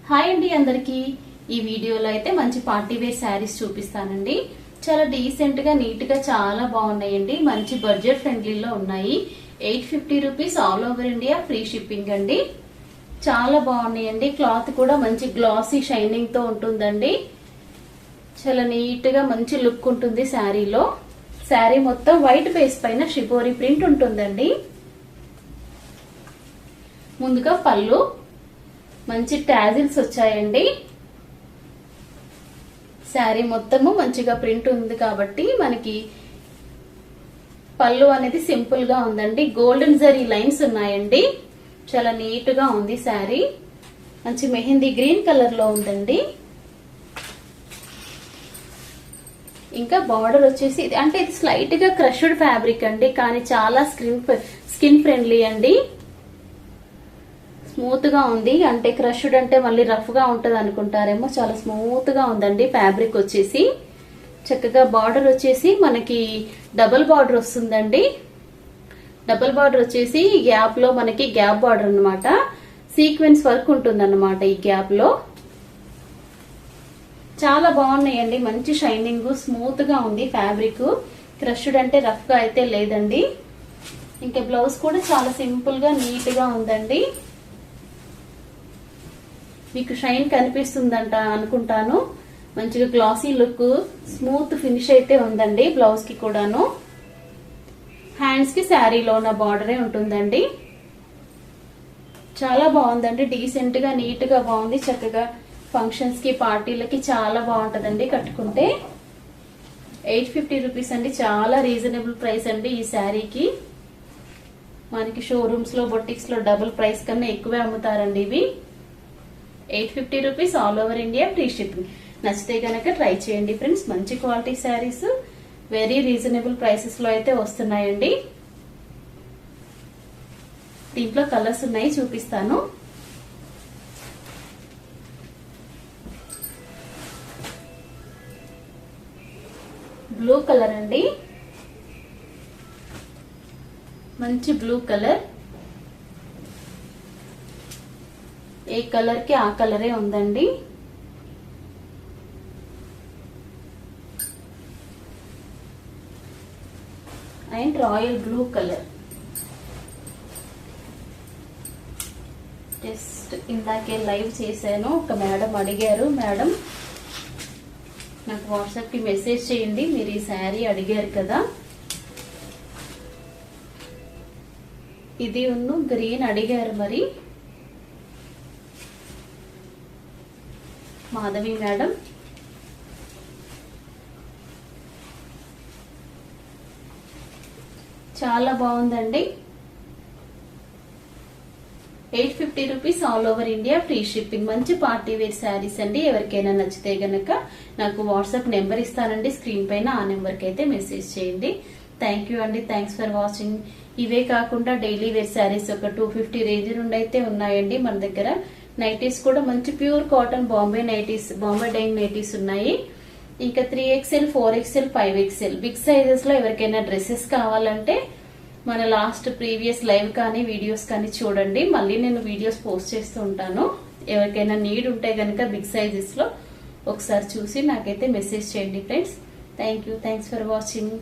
Hi అండి అందరికి ఈ వీడియోలో అయితే మంచి పార్టీ వేర్ శారీస్ చూపిస్తానండి. చాలా డీసెంట్ గా నీట్ గా చాలా బాగున్నాయండి. మంచి బడ్జెట్ ఫ్రెండ్లీలో ఉన్నాయి. 850 rupees all over India free shipping అండి. చాలా బాగున్నాయండి. క్లాత్ కూడా మంచి గ్లాసీ షైనింగ్ తో ఉంటుందండి. చాలా నీట్ గా మంచి లుక్ ఉంటుంది శారీలో. శారీ మొత్తం వైట్ బేస్ పైన షిబోరి ప్రింట్ ఉంటుందండి. ముందుగా పళ్ళు మంచి టాజిల్స్ వచ్చాయండి. శారీ మొత్తము మంచిగా ప్రింట్ ఉంది కాబట్టి మనకి పళ్ళు అనేది సింపుల్ గా ఉందండి. గోల్డెన్ జరీ లైన్స్ ఉన్నాయండి. చాలా నీట్ గా ఉంది శారీ. మంచి మెహందీ గ్రీన్ కలర్ లో ఉందండి. ఇంకా బార్డర్ వచ్చేసి అంటే ఇది స్లైట్ గా క్రష్డ్ ఫ్యాబ్రిక్ అండి, కానీ చాలా స్కిన్ ఫ్రెండ్లీ అండి. స్మూత్ గా ఉంది. అంటే క్రష్డ్ అంటే మళ్ళీ రఫ్ గా ఉంటది అనుకుంటారేమో, చాలా స్మూత్ గా ఉందండి. ఫ్యాబ్రిక్ వచ్చేసి చక్కగా బార్డర్ వచ్చేసి మనకి డబుల్ బార్డర్ వస్తుందండి. డబుల్ బార్డర్ వచ్చేసి గ్యాప్ లో మనకి గ్యాప్ బార్డర్ అన్నమాట. సీక్వెన్స్ వర్క్ ఉంటుందన్నమాట ఈ గ్యాప్ లో. చాలా బాగున్నాయండి. మంచి షైనింగ్ స్మూత్ గా ఉంది ఫ్యాబ్రిక్. క్రష్డ్ అంటే రఫ్ గా అయితే లేదండి. ఇంకా బ్లౌజ్ కూడా చాలా సింపుల్ గా నీట్ గా ఉందండి. మీకు షైన్ కనిపిస్తుందంట అనుకుంటాను. మంచిగా గ్లాసీ లుక్, స్మూత్ ఫినిష్ అయితే ఉందండి బ్లౌజ్ కి కూడాను. హ్యాండ్స్ కి శారీలో ఉన్న బార్డరే ఉంటుందండి. చాలా బాగుందండి. డీసెంట్ గా నీట్ గా బాగుంది. చక్కగా ఫంక్షన్స్ కి పార్టీలకి చాలా బాగుంటదండి కట్టుకుంటే. 850 రూపీస్ అండి. చాలా రీజనబుల్ ప్రైస్ అండి ఈ శారీకి. మనకి షోరూమ్స్ లో బొటిక్స్ లో డబుల్ ప్రైస్ కన్నా ఎక్కువే అమ్ముతారండి ఇవి. 850 rupees all over India free shipping. నచ్చితే కనుక ట్రై చేయండి ఫ్రెండ్స్. మంచి quality saris very reasonable prices లో అయితే వస్తున్నాయండి. దీంట్లో కలర్స్ ఉన్నాయి, చూపిస్తాను. బ్లూ కలర్ అండి, మంచి బ్లూ కలర్. ఏ కలర్ కి ఆ కలరే ఉందండి. And royal blue colour. Just ఇందాకే లైవ్ చేశాను. ఒక మేడం అడిగారు, మేడం నాకు వాట్సాప్ కి మెసేజ్ చేయండి, మీరు ఈ శారీ అడిగారు కదా. ఇది ఉన్ను గ్రీన్ అడిగారు మరి మాధవి మేడం. చాలా బాగుందండి. 850 rupees all over India free shipping. మంచి పార్టీ వేర్ శారీస్ అండి. ఎవరికైనా నచ్చితే గనక నాకు వాట్సాప్ నెంబర్ ఇస్తానండి స్క్రీన్ పైన. ఆ నెంబర్ కి అయితే మెసేజ్ చేయండి. థ్యాంక్ యూ అండి. Thanks for watching. ఇవే కాకుండా డైలీ వేర్ శారీస్ ఒక 250 రేంజ్ నుండి అయితే ఉన్నాయండి మన దగ్గర. నైటీస్ కూడా మంచి pure cotton Bombay nighties, Bombay Dyeing nighties ఉన్నాయి. ఇంకా 3XL, 4XL, 5XL big sizes లో ఎవరికైనా డ్రెస్సెస్ కావాలంటే మన లాస్ట్ ప్రీవియస్ లైవ్ కానీ వీడియోస్ కానీ చూడండి. మళ్ళీ నేను వీడియోస్ పోస్ట్ చేస్తూ ఉంటాను. ఎవరికైనా నీడ్ ఉంటే గనక బిగ్ సైజెస్ లో ఒకసారి చూసి నాకైతే మెసేజ్ చేయండి friends. Thank you. Thanks for watching.